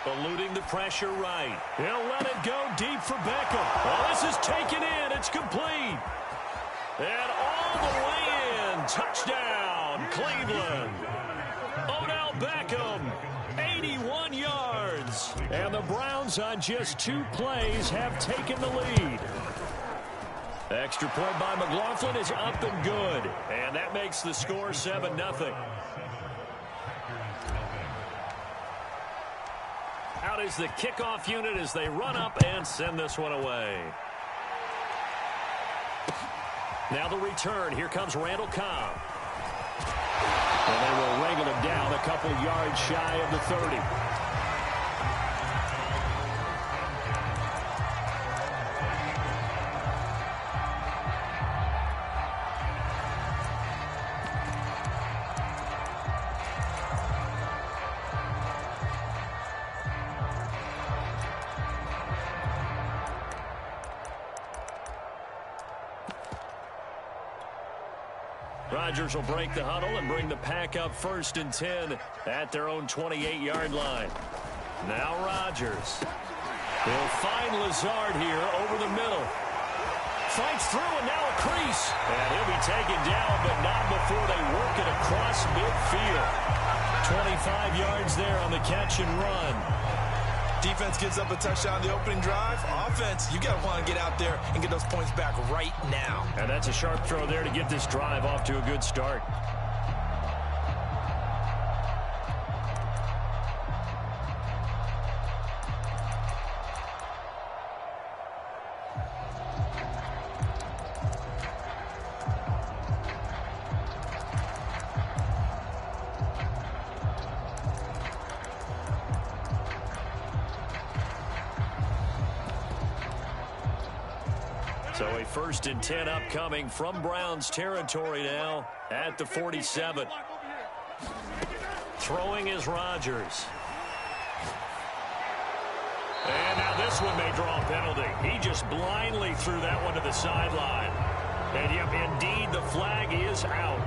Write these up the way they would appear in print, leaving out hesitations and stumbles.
Eluding the pressure right. He'll let it go deep for Beckham. Oh, this is taken in. It's complete. And all the way in. Touchdown, Cleveland. Odell Beckham, 81 yards. And the Browns on just 2 plays have taken the lead. Extra point by McLaughlin is up and good. And that makes the score 7-0. Out is the kickoff unit as they run up and send this one away. Now the return. Here comes Randall Cobb. And they will wrangle him down a couple yards shy of the 30. Rodgers will break the huddle and bring the pack up 1st and 10 at their own 28-yard line. Now Rodgers. He'll find Lazard here over the middle. Fights through and now a crease. And he'll be taken down, but not before they work it across midfield. 25 yards there on the catch and run. Defense gives up a touchdown the opening drive. Offense, you got to want to get out there and get those points back right now. And that's a sharp throw there to get this drive off to a good start. So a 1st and 10 upcoming from Browns territory now at the 47. Throwing is Rodgers. And now this one may draw a penalty. He just blindly threw that one to the sideline. And yep, indeed, the flag is out.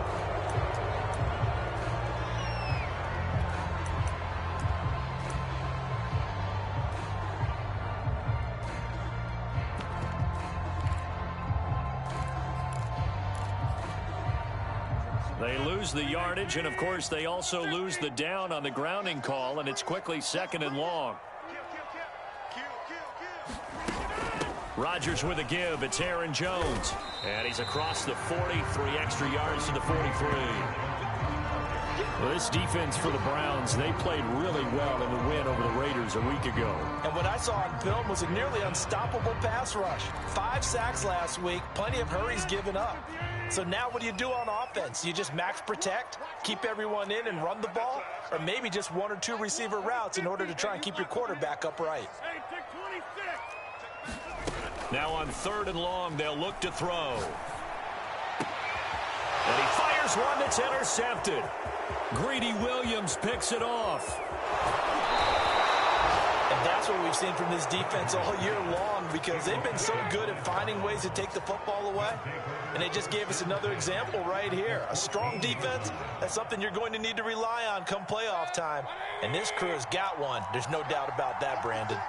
They lose the yardage, and of course they also lose the down on the grounding call, and it's quickly 2nd and long. Rodgers with a give. It's Aaron Jones. And he's across the 40, 3 extra yards to the 43. Well, this defense for the Browns, they played really well in the win over the Raiders a week ago. And what I saw on film was a nearly unstoppable pass rush. 5 sacks last week, plenty of hurries given up. So now what do you do on offense? You just max protect, keep everyone in and run the ball? Or maybe just 1 or 2 receiver routes in order to try and keep your quarterback upright? Now on 3rd and long, they'll look to throw. And he fires one that's intercepted. Greedy Williams picks it off. And that's what we've seen from this defense all year long, because they've been so good at finding ways to take the football away. And they just gave us another example right here. A strong defense, that's something you're going to need to rely on come playoff time. And this crew has got one. There's no doubt about that, Brandon.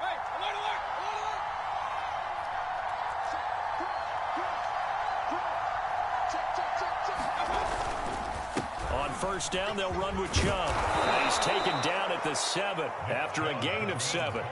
On 1st down, they'll run with Chubb. And he's taken down at the 7 after a gain of 7.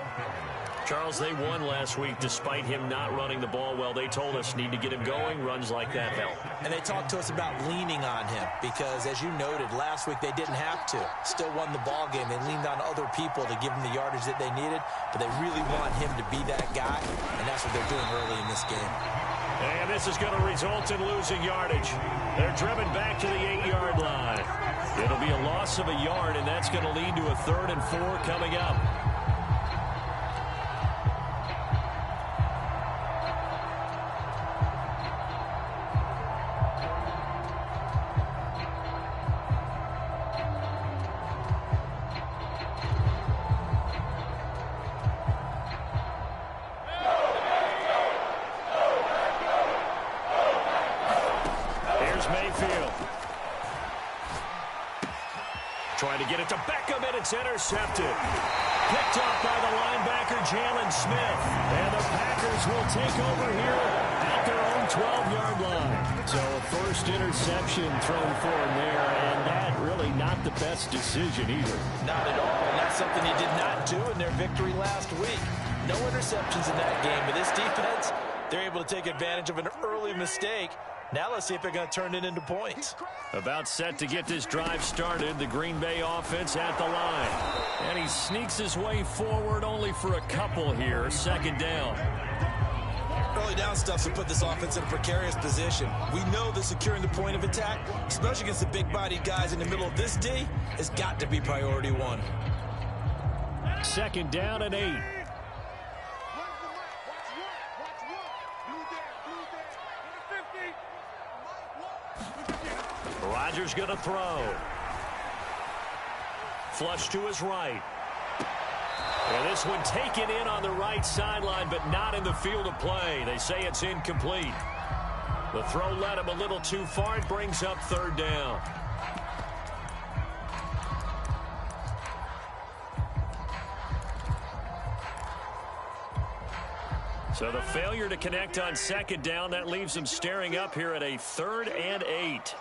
Charles, they won last week despite him not running the ball well. They told us need to get him going. Runs like that help. And they talked to us about leaning on him because, as you noted, last week they didn't have to. Still won the ball game. They leaned on other people to give them the yardage that they needed, but they really want him to be that guy, and that's what they're doing early in this game. And this is going to result in losing yardage. They're driven back to the 8-yard line. It'll be a loss of a yard, and that's going to lead to a 3rd and 4 coming up. Trying to get it to Beckham, and it's intercepted. picked up by the linebacker, Jalen Smith. And the Packers will take over here at their own 12-yard line. So a first interception thrown for him there, and that really not the best decision either. Not at all, and that's something he did not do in their victory last week. No interceptions in that game, but this defense, they're able to take advantage of an early mistake. Now let's see if they're going to turn it into points. About set to get this drive started, the Green Bay offense at the line. And he sneaks his way forward only for a couple here. Second down. Early down stuff to put this offense in a precarious position. We know that securing the point of attack, especially against the big-bodied guys in the middle of this D, has got to be priority one. Second down and 8. Rodgers going to throw. Flush to his right. And this one taken in on the right sideline, but not in the field of play. They say it's incomplete. The throw led him a little too far. It brings up third down. So the failure to connect on second down, that leaves him staring up here at a 3rd and 8.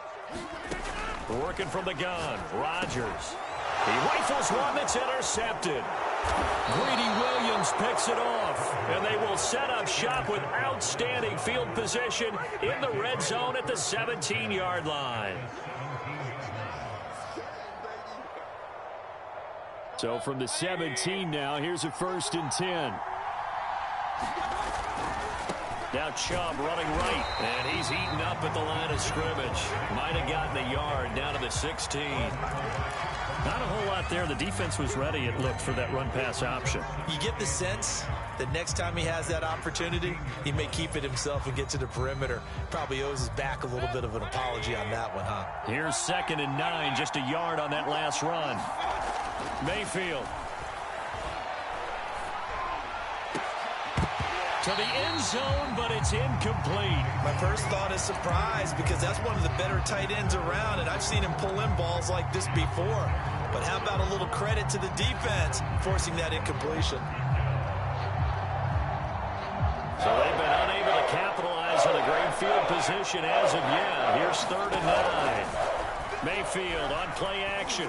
Working from the gun, Rodgers. He rifles one that's intercepted. Greedy Williams picks it off, and they will set up shop with outstanding field position in the red zone at the 17-yard line. So from the 17 now, here's a 1st and 10. Now Chubb running right, and he's eaten up at the line of scrimmage. Might have gotten a yard down to the 16. Not a whole lot there. The defense was ready, it looked, for that run-pass option. You get the sense that next time he has that opportunity, he may keep it himself and get to the perimeter. Probably owes his back a little bit of an apology on that one, huh? Here's 2nd and 9, just a yard on that last run. Mayfield. To the end zone, but it's incomplete. My first thought is surprise, because that's one of the better tight ends around, and I've seen him pull in balls like this before. But how about a little credit to the defense forcing that incompletion? So they've been unable to capitalize on a great field position as of yet. Here's 3rd and 9. Mayfield on play action.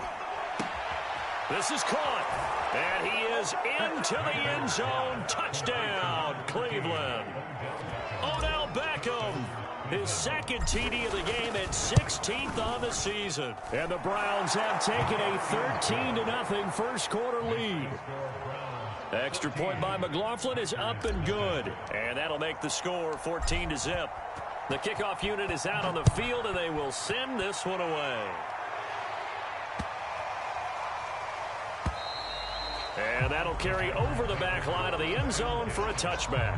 This is caught. And he is into the end zone. Touchdown, Cleveland. Odell Beckham, his 2nd TD of the game at 16th on the season. And the Browns have taken a 13-0 first quarter lead. Extra point by McLaughlin is up and good. And that'll make the score 14-0. The kickoff unit is out on the field, and they will send this one away. And that'll carry over the back line of the end zone for a touchback.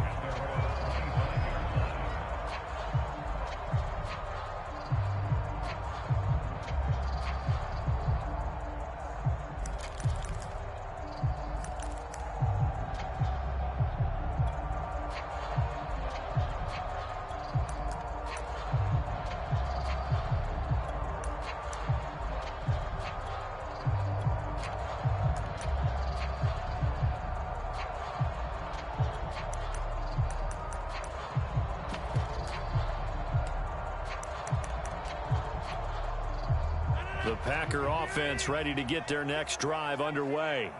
The Packer offense ready to get their next drive underway.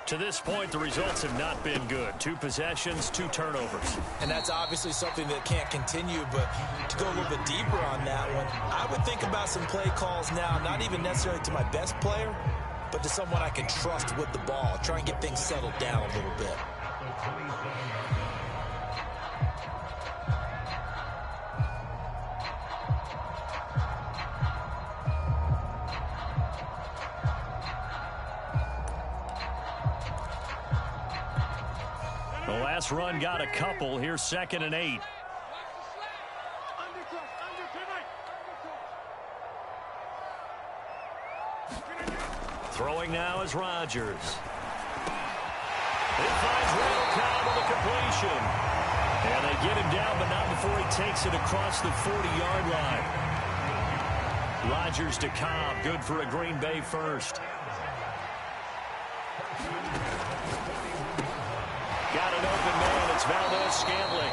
To this point, the results have not been good. 2 possessions, 2 turnovers. And that's obviously something that can't continue, but to go a little bit deeper on that one, I would think about some play calls now, not even necessarily to my best player, but to someone I can trust with the ball. Try and get things settled down a little bit. The last run got a couple. Here's 2nd and 8. Throwing now is Rodgers. He finds Randall Cobb with a completion. And they get him down, but not before he takes it across the 40-yard line. Rodgers to Cobb, good for a Green Bay first. Scantling.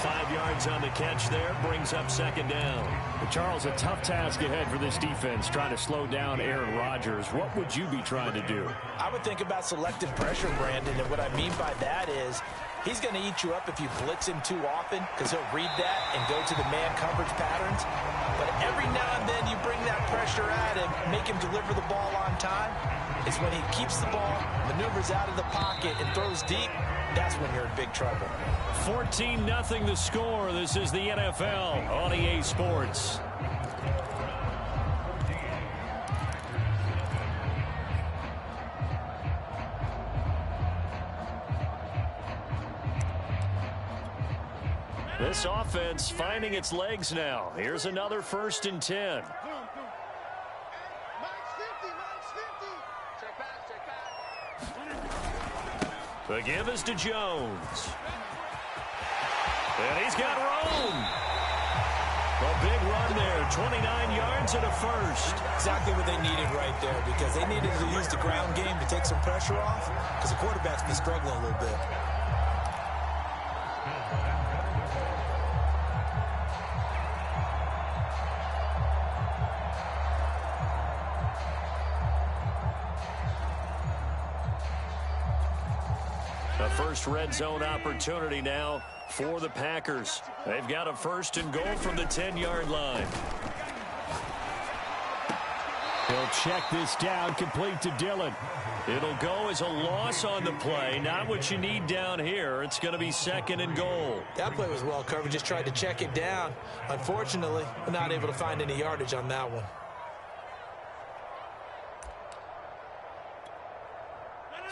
5 yards on the catch there, brings up second down. But Charles, a tough task ahead for this defense, trying to slow down Aaron Rodgers. What would you be trying to do? I would think about selective pressure, Brandon, and what I mean by that is he's going to eat you up if you blitz him too often because he'll read that and go to the man coverage patterns. But every now and then you bring that pressure at him, make him deliver the ball on time. It's when he keeps the ball, maneuvers out of the pocket, and throws deep. That's when you're in big trouble. 14-0 the score. This is the NFL on EA Sports. This offense finding its legs now. Here's another 1st and 10. The give is to Jones. And he's got room. A big run there, 29 yards and a first. Exactly what they needed right there because they needed to use the ground game to take some pressure off because the quarterback's been struggling a little bit. A first red zone opportunity now for the Packers. They've got a 1st and goal from the 10-yard line. He'll check this down, complete to Dillon. It'll go as a loss on the play. Not what you need down here. It's going to be 2nd and goal. That play was well covered. Just tried to check it down. Unfortunately, we're not able to find any yardage on that one.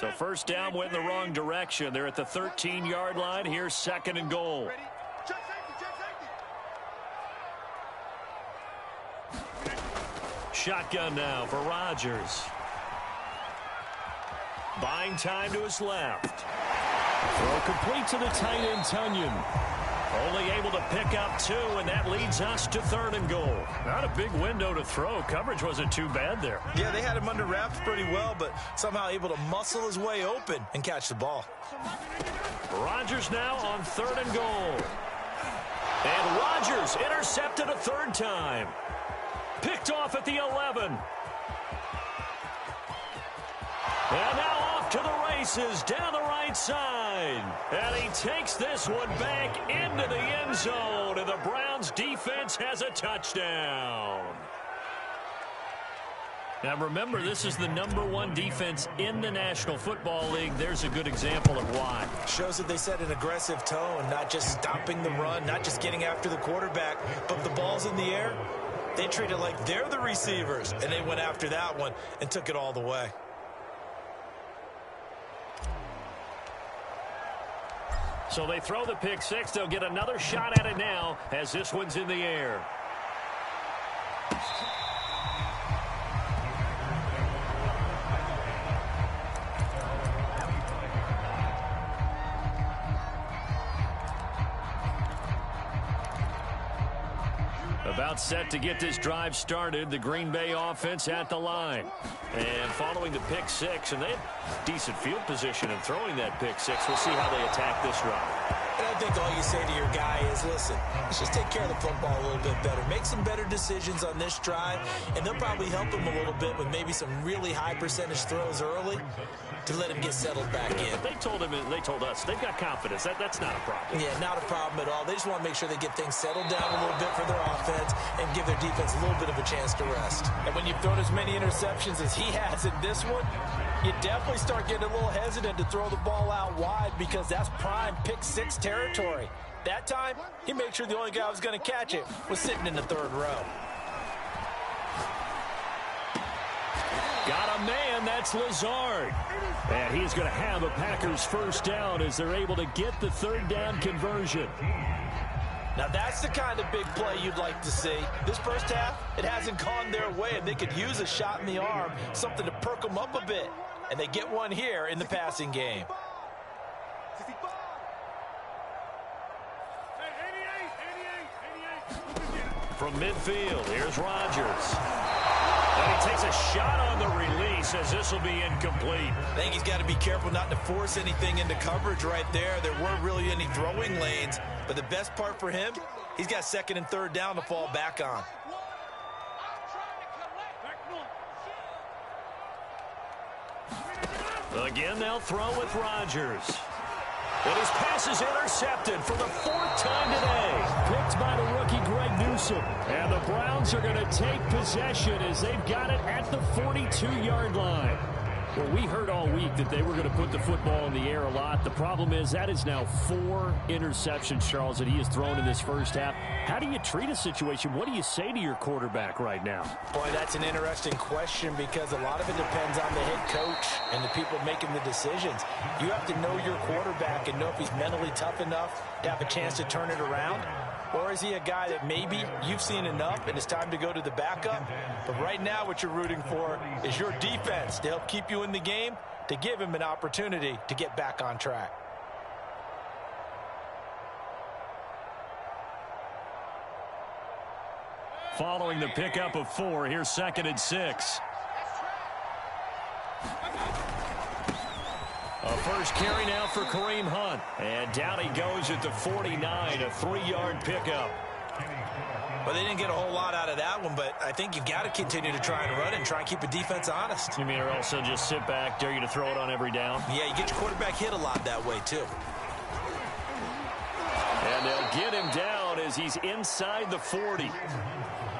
So first down went in the wrong direction. They're at the 13-yard line. Here's 2nd and goal. Shotgun now for Rodgers. Buying time to his left. Throw complete to the tight end, Tunyon. Only able to pick up 2, and that leads us to 3rd and goal. Not a big window to throw. Coverage wasn't too bad there. Yeah, they had him under wraps pretty well, but somehow able to muscle his way open and catch the ball. Rodgers now on 3rd and goal. And Rodgers intercepted a 3rd time. Picked off at the 11. And now off to the races down the right side. And he takes this one back into the end zone. And the Browns defense has a touchdown. Now remember, this is the #1 defense in the National Football League. There's a good example of why. Shows that they set an aggressive tone, not just stopping the run, not just getting after the quarterback, but the ball's in the air. They treat it like they're the receivers, and they went after that one and took it all the way. So they throw the pick 6. They'll get another shot at it now as this one's in the air. About set to get this drive started. The Green Bay offense at the line. And following the pick 6, and they have decent field position in throwing that pick 6. We'll see how they attack this drive. And I think all you say to your guy is, listen, let's just take care of the football a little bit better. Make some better decisions on this drive, and they'll probably help him a little bit with maybe some really high percentage throws early to let him get settled back in. They told us they've got confidence. That's not a problem. Yeah, not a problem at all. They just want to make sure they get things settled down a little bit for their offense and give their defense a little bit of a chance to rest. And when you've thrown as many interceptions as he has in this one, you definitely start getting a little hesitant to throw the ball out wide because that's prime pick 6 territory. That time, he made sure the only guy who was going to catch it was sitting in the 3rd row. Got a man, that's Lazard. And he's going to have a Packers first down as they're able to get the 3rd down conversion. Now that's the kind of big play you'd like to see. This first half, it hasn't gone their way, and they could use a shot in the arm, something to perk them up a bit. And they get one here in the passing game. From midfield, here's Rodgers. And he takes a shot on the release as this will be incomplete. I think he's got to be careful not to force anything into coverage right there. There weren't really any throwing lanes, but the best part for him, he's got second and third down to fall back on. Again, they'll throw with Rodgers. And his pass is intercepted for the fourth time today. Picked by the rookie Greg Newsome. And the Browns are going to take possession as they've got it at the 42-yard line. Well, we heard all week that they were going to put the football in the air a lot. The problem is that is now 4 interceptions, Charles, that he has thrown in this first half. How do you treat a situation? What do you say to your quarterback right now? Boy, that's an interesting question because a lot of it depends on the head coach and the people making the decisions. You have to know your quarterback and know if he's mentally tough enough to have a chance to turn it around. Or is he a guy that maybe you've seen enough and it's time to go to the backup? But right now what you're rooting for is your defense to help keep you in the game, to give him an opportunity to get back on track. Following the pickup of 4, here's 2nd and 6. A first carry now for Kareem Hunt. And down he goes at the 49, a 3-yard pickup. Well, they didn't get a whole lot out of that one, but I think you've got to continue to try and run and try and keep the defense honest. You mean or also just sit back, dare you to throw it on every down? Yeah, you get your quarterback hit a lot that way, too. And they'll get him down as he's inside the 40.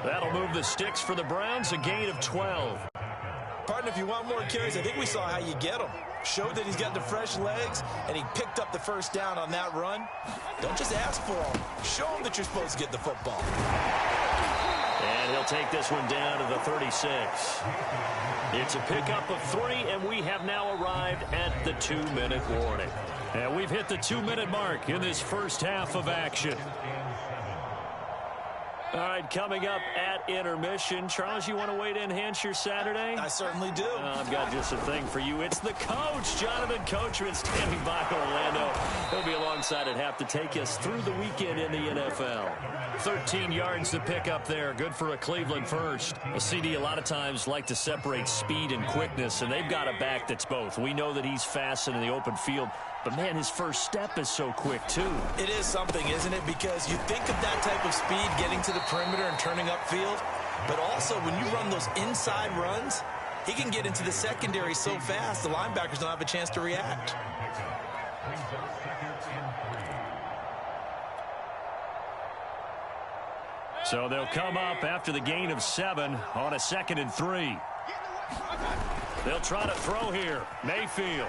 That'll move the sticks for the Browns, a gain of 12. Partner, if you want more carries, I think we saw how you get them. Showed that he's got the fresh legs, and he picked up the first down on that run. Don't just ask for him. Show him that you're supposed to get the football. And he'll take this one down to the 36. It's a pickup of 3, and we have now arrived at the 2-minute warning. And we've hit the 2-minute mark in this first half of action. All right, coming up at intermission. Charles, you want to wait to enhance your Saturday? I certainly do. I've got just a thing for you. It's the coach, Jonathan Coachman, standing by Orlando. He'll be alongside at half to take us through the weekend in the NFL. 13 yards to pick up there. Good for a Cleveland first. A CD a lot of times like to separate speed and quickness, and they've got a back that's both. We know that he's fast in the open field, but, man, his first step is so quick, too. It is something, isn't it? Because you think of that type of speed getting to the perimeter and turning upfield, but also when you run those inside runs, he can get into the secondary so fast the linebackers don't have a chance to react. So they'll come up after the gain of 7 on a 2nd and 3. They'll try to throw here. Mayfield.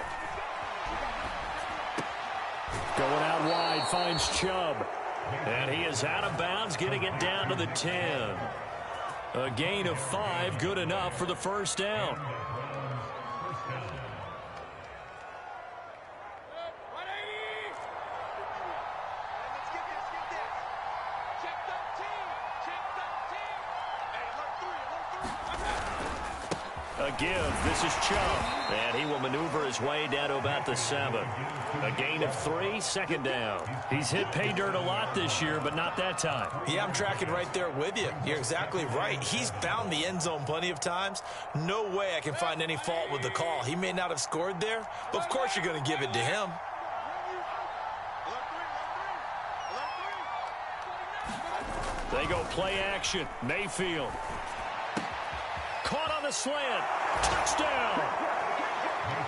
Going out wide, finds Chubb. And he is out of bounds, getting it down to the 10. A gain of 5, good enough for the first down. A give. This is Chubb. And he will maneuver his way down to about the 7. A gain of 3, 2nd down. He's hit pay dirt a lot this year, but not that time. Yeah, I'm tracking right there with you. You're exactly right. He's found the end zone plenty of times. No way I can find any fault with the call. He may not have scored there, but of course you're going to give it to him. They go play action. Mayfield. Caught on the slant. Touchdown.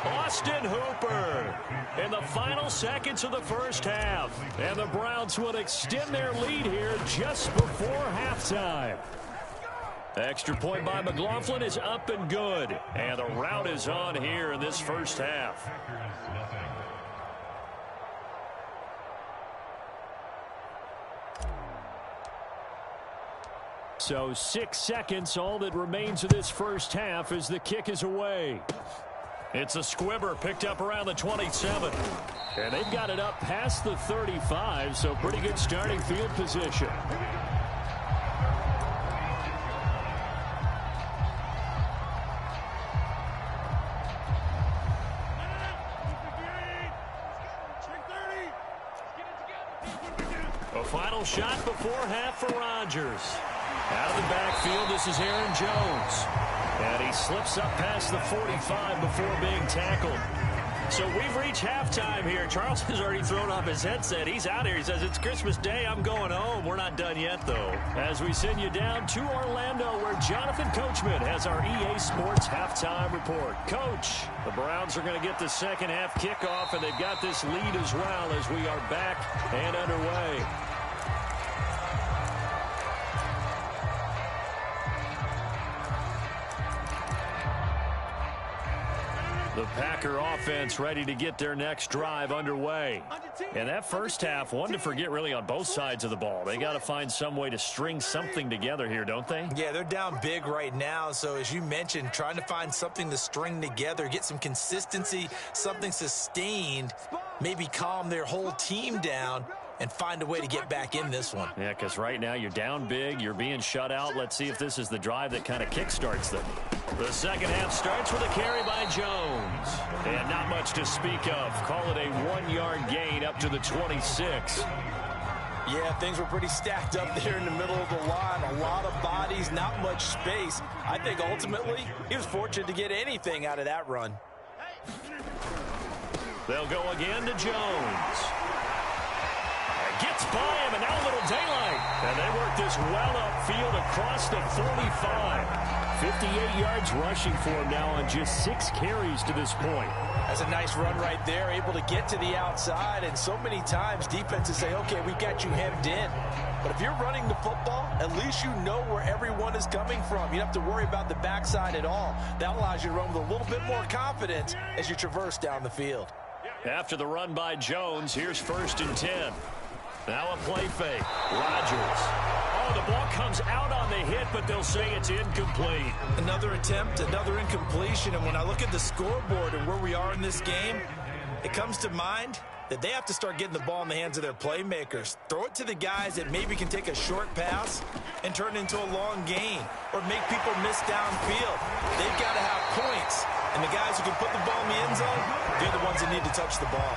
Austin Hooper in the final seconds of the first half. And the Browns will extend their lead here just before halftime. Extra point by McLaughlin is up and good. And the rout is on here in this first half. So 6 seconds, all that remains of this first half as the kick is away. It's a squibber picked up around the 27. And they've got it up past the 35, so pretty good starting field position. A final shot before half for Rodgers. Out of the backfield, this is Aaron Jones. And he slips up past the 45 before being tackled. So we've reached halftime here. Charles has already thrown off his headset. He's out here. He says, it's Christmas Day. I'm going home. We're not done yet, though. As we send you down to Orlando, where Jonathan Coachman has our EA Sports halftime report. Coach, the Browns are going to get the second half kickoff, and they've got this lead as well as we are back and underway. The Packer offense ready to get their next drive underway. And that first half, one to forget really on both sides of the ball. They got to find some way to string something together here, don't they? Yeah, they're down big right now. So as you mentioned, trying to find something to string together, get some consistency, something sustained, maybe calm their whole team down and find a way to get back in this one. Yeah, because right now you're down big, you're being shut out. Let's see if this is the drive that kind of kickstarts them. The second half starts with a carry by Jones. And not much to speak of. Call it a 1-yard gain up to the 26. Yeah, things were pretty stacked up there in the middle of the line. A lot of bodies, not much space. I think ultimately he was fortunate to get anything out of that run. They'll go again to Jones. Gets by him, and now a little daylight. And they work this well upfield across the 45. 58 yards rushing for him now on just 6 carries to this point. That's a nice run right there, able to get to the outside. And so many times defenses say, okay, we got you hemmed in. But if you're running the football, at least you know where everyone is coming from. You don't have to worry about the backside at all. That allows you to run with a little bit more confidence as you traverse down the field. After the run by Jones, here's 1st and 10. Now a play fake. Rodgers. Oh, the ball comes out on the hit, but they'll say it's incomplete. Another attempt, another incompletion. And when I look at the scoreboard and where we are in this game, it comes to mind that they have to start getting the ball in the hands of their playmakers. Throw it to the guys that maybe can take a short pass and turn it into a long gain or make people miss downfield. They've got to have points. And the guys who can put the ball in the end zone, they're the ones that need to touch the ball.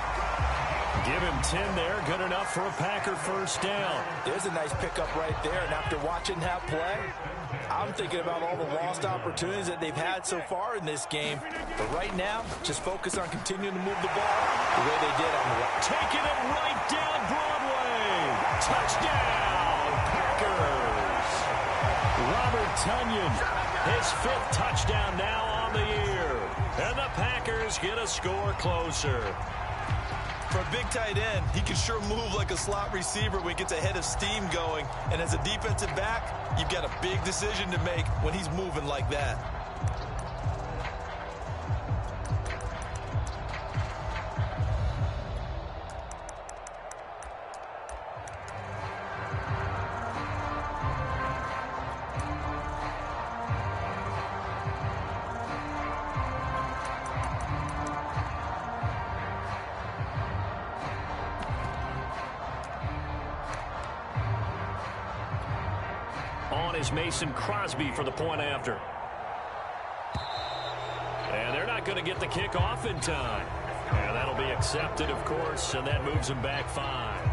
Give him 10 there. Good enough for a Packer first down. There's a nice pickup right there. And after watching that play, I'm thinking about all the lost opportunities that they've had so far in this game. But right now, just focus on continuing to move the ball the way they did on the way. Taking it right down Broadway. Touchdown, Packers. Robert Tonyan, his 5th touchdown now on the year. And the Packers get a score closer. For a big tight end, he can sure move like a slot receiver when he gets a head of steam going. And as a defensive back, you've got a big decision to make when he's moving like that. On is Mason Crosby for the point after. And they're not going to get the kick off in time. And that'll be accepted, of course, and that moves them back 5.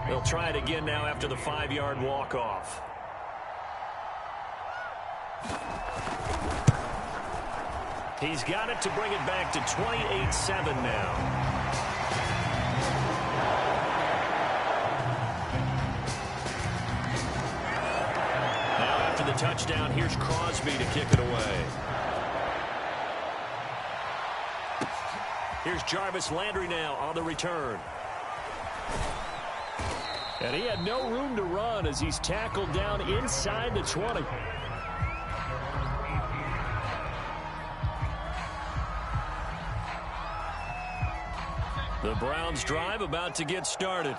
They'll try it again now after the 5-yard walk-off. He's got it to bring it back to 28-7 now. Now after the touchdown, here's Crosby to kick it away. Here's Jarvis Landry now on the return. And he had no room to run as he's tackled down inside the 20. The Browns drive about to get started.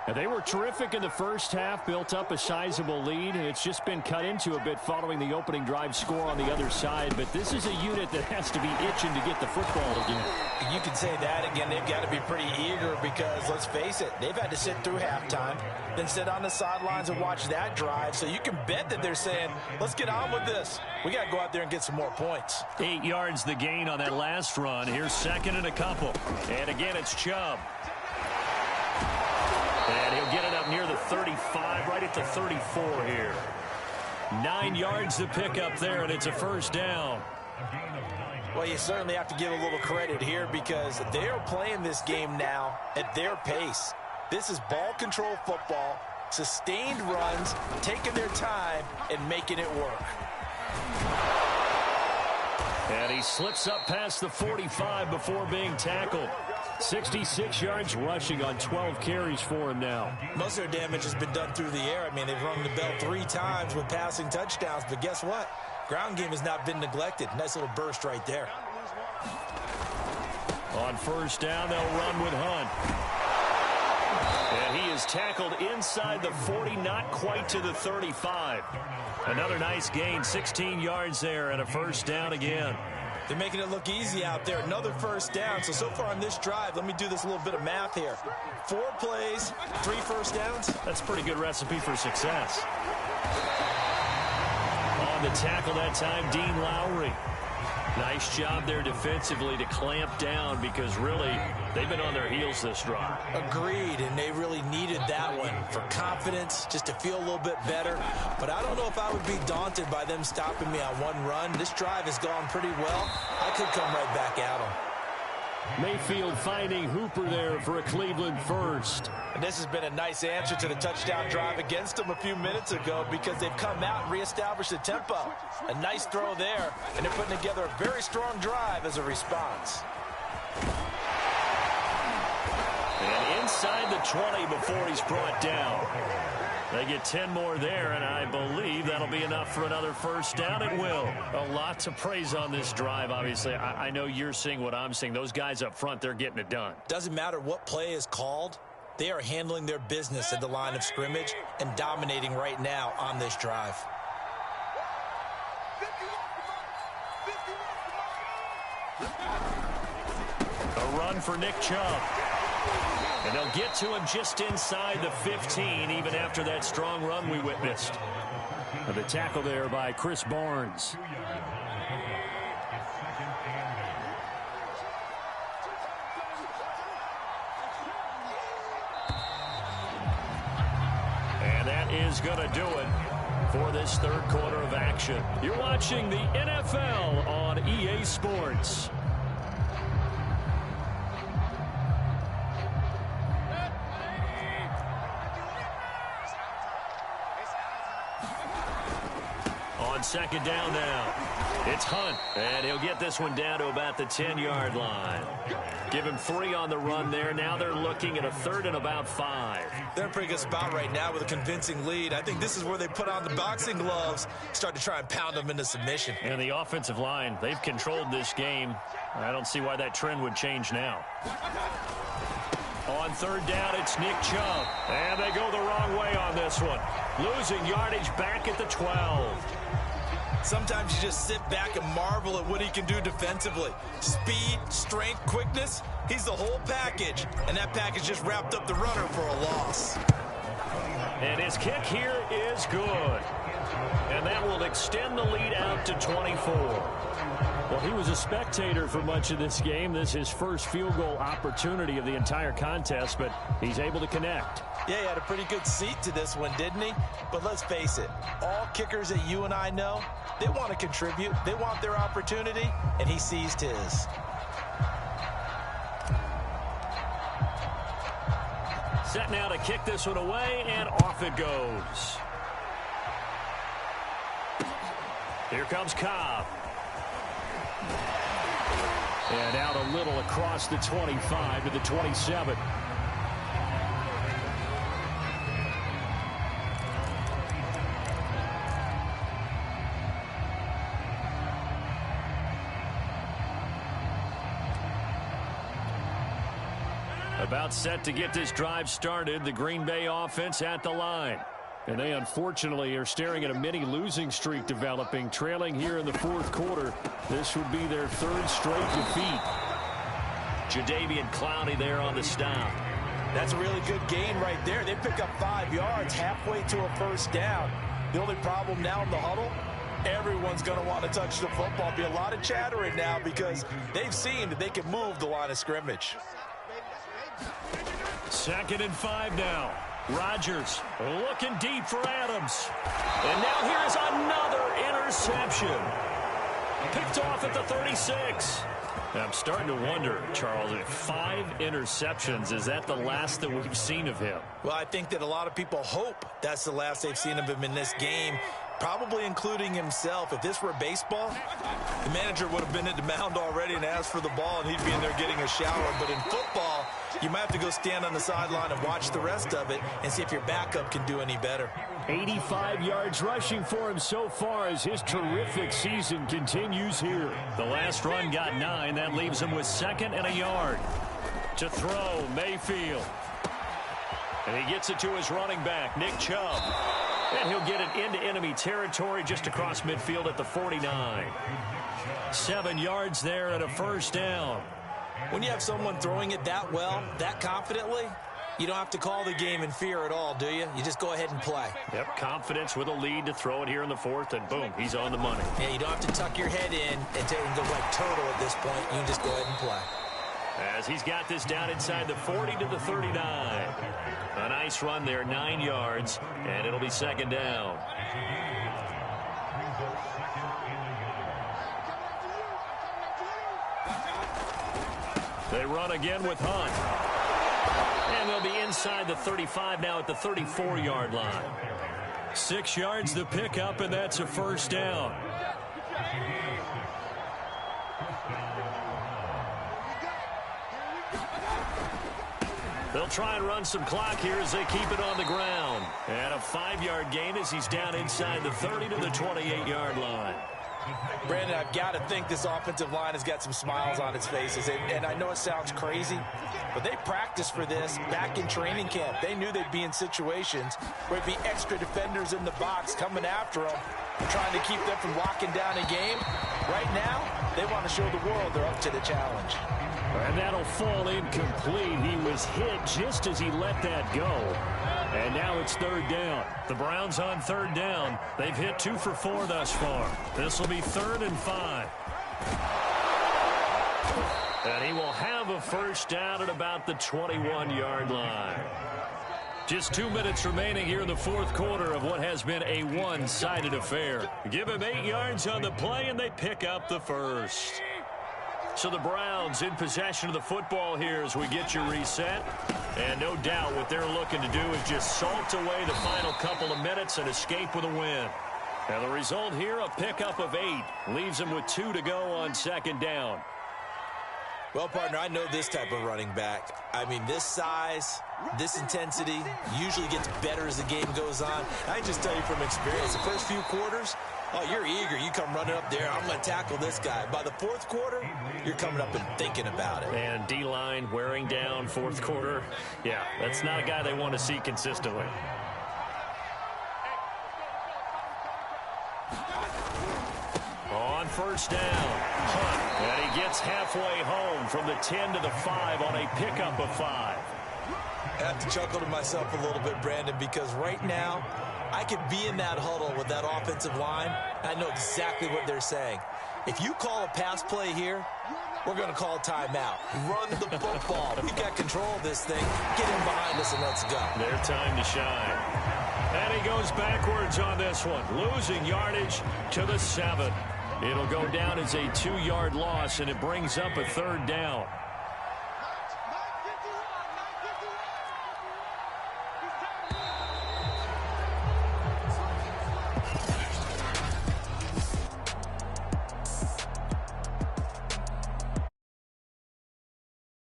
And they were terrific in the first half, built up a sizable lead, and it's just been cut into a bit following the opening drive score on the other side. But this is a unit that has to be itching to get the football again. You can say that again. They've got to be pretty eager because, let's face it, they've had to sit through halftime, then sit on the sidelines and watch that drive. So you can bet that they're saying, let's get on with this. We got to go out there and get some more points. 8 yards the gain on that last run. Here's second and a couple. And again, it's Chubb. And he'll get it up near the 35, right at the 34 here. 9 yards to pick up there, and it's a first down. Well, you certainly have to give a little credit here because they are playing this game now at their pace. This is ball control football, sustained runs, taking their time, and making it work. And he slips up past the 45 before being tackled. 66 yards rushing on 12 carries for him now. Most of their damage has been done through the air. I mean, they've rung the bell 3 times with passing touchdowns, but guess what? Ground game has not been neglected. Nice little burst right there. On first down, they'll run with Hunt. And he is tackled inside the 40, not quite to the 35. Another nice gain, 16 yards there, and a first down again. They're making it look easy out there. Another first down. So far on this drive, let me do this little bit of math here. 4 plays, 3 first downs. That's a pretty good recipe for success. On the tackle that time, Dean Lowry. Nice job there defensively to clamp down because really they've been on their heels this drive. Agreed, and they really needed that one for confidence, just to feel a little bit better. But I don't know if I would be daunted by them stopping me on one run. This drive has gone pretty well. I could come right back at them. Mayfield finding Hooper there for a Cleveland first. And this has been a nice answer to the touchdown drive against them a few minutes ago because they've come out and reestablished the tempo. A nice throw there, and they're putting together a very strong drive as a response. And inside the 20 before he's brought down. They get 10 more there, and I believe that'll be enough for another first down. It will. A lot to praise on this drive, obviously. I know you're seeing what I'm seeing. Those guys up front, they're getting it done. Doesn't matter what play is called. They are handling their business at the line of scrimmage and dominating right now on this drive. A run for Nick Chubb. And they'll get to him just inside the 15, even after that strong run we witnessed. And the tackle there by Chris Barnes. And that is going to do it for this third quarter of action. You're watching the NFL on EA Sports. On second down now, it's Hunt, and he'll get this one down to about the 10-yard line. Give him 3 on the run there. Now they're looking at a third and about 5. They're in a pretty good spot right now with a convincing lead. I think this is where they put on the boxing gloves, start to try and pound them into submission. And the offensive line, they've controlled this game. I don't see why that trend would change now. On third down, it's Nick Chubb. And they go the wrong way on this one. Losing yardage back at the 12. Sometimes you just sit back and marvel at what he can do defensively. Speed, strength, quickness, he's the whole package. And that package just wrapped up the runner for a loss. And his kick here is good. And that will extend the lead out to 24. Well, he was a spectator for much of this game. This is his first field goal opportunity of the entire contest, but he's able to connect. Yeah, he had a pretty good seat to this one, didn't he? But let's face it, all kickers that you and I know, they want to contribute. They want their opportunity, and he seized his. Set now to kick this one away, and off it goes. Here comes Cobb. And out a little across the 25 to the 27. About set to get this drive started. The Green Bay offense at the line. And they unfortunately are staring at a mini losing streak developing, trailing here in the fourth quarter. This would be their third straight defeat. Jadeveon Clowney there on the stop. That's a really good gain right there. They pick up 5 yards halfway to a first down. The only problem now in the huddle, everyone's going to want to touch the football. Be a lot of chattering now because they've seen that they can move the line of scrimmage. 2nd and 5 now. Rodgers looking deep for Adams. And now here is another interception. Picked off at the 36. I'm starting to wonder, Charles, if 5 interceptions, is that the last that we've seen of him? Well, I think that a lot of people hope that's the last they've seen of him in this game, probably including himself. If this were baseball, the manager would have been at the mound already and asked for the ball, and he'd be in there getting a shower. But in football, you might have to go stand on the sideline and watch the rest of it and see if your backup can do any better. 85 yards rushing for him so far as his terrific season continues here. The last run got 9. That leaves him with 2nd and a yard. To throw, Mayfield. And he gets it to his running back, Nick Chubb. And he'll get it into enemy territory just across midfield at the 49. 7 yards there and a first down. When you have someone throwing it that well, that confidently, you don't have to call the game in fear at all, do you? You just go ahead and play. Yep, confidence with a lead to throw it here in the 4th, and boom, he's on the money. Yeah, you don't have to tuck your head in and go like turtle at this point. You can just go ahead and play. As he's got this down inside the 40 to the 39. A nice run there, 9 yards, and it'll be 2nd down. They run again with Hunt. And they'll be inside the 35 now at the 34-yard line. 6 yards the pickup, and that's a first down. They'll try and run some clock here as they keep it on the ground. And a 5-yard gain as he's down inside the 30 to the 28-yard line. Brandon, I've got to think this offensive line has got some smiles on its faces. And I know it sounds crazy, but they practiced for this back in training camp. They knew they'd be in situations where it'd be extra defenders in the box coming after them, trying to keep them from locking down a game. Right now, they want to show the world they're up to the challenge. And that'll fall incomplete. He was hit just as he let that go. And now it's 3rd down. The Browns on 3rd down. They've hit 2 for 4 thus far. This will be 3rd and 5. And he will have a first down at about the 21-yard line. Just 2 minutes remaining here in the 4th quarter of what has been a one-sided affair. Give him 8 yards on the play, and they pick up the first. So the Browns in possession of the football here as we get you reset. And no doubt what they're looking to do is just salt away the final couple of minutes and escape with a win. And the result here, a pickup of 8. Leaves them with 2 to go on 2nd down. Well, partner, I know this type of running back. I mean, this size, this intensity usually gets better as the game goes on. I can just tell you from experience, the first few quarters, oh, you're eager. You come running up there. I'm going to tackle this guy. By the 4th quarter, you're coming up and thinking about it. And D-line wearing down 4th quarter. Yeah, that's not a guy they want to see consistently. On first down, Hunt. And he gets halfway home from the 10 to the 5 on a pickup of 5. I have to chuckle to myself a little bit, Brandon, because right now, I could be in that huddle with that offensive line. I know exactly what they're saying. If you call a pass play here, we're going to call a timeout. Run the football. We've got control of this thing. Get him behind us and let's go. Their time to shine. And he goes backwards on this one, losing yardage to the 7. It'll go down as a 2-yard loss, and it brings up a 3rd down.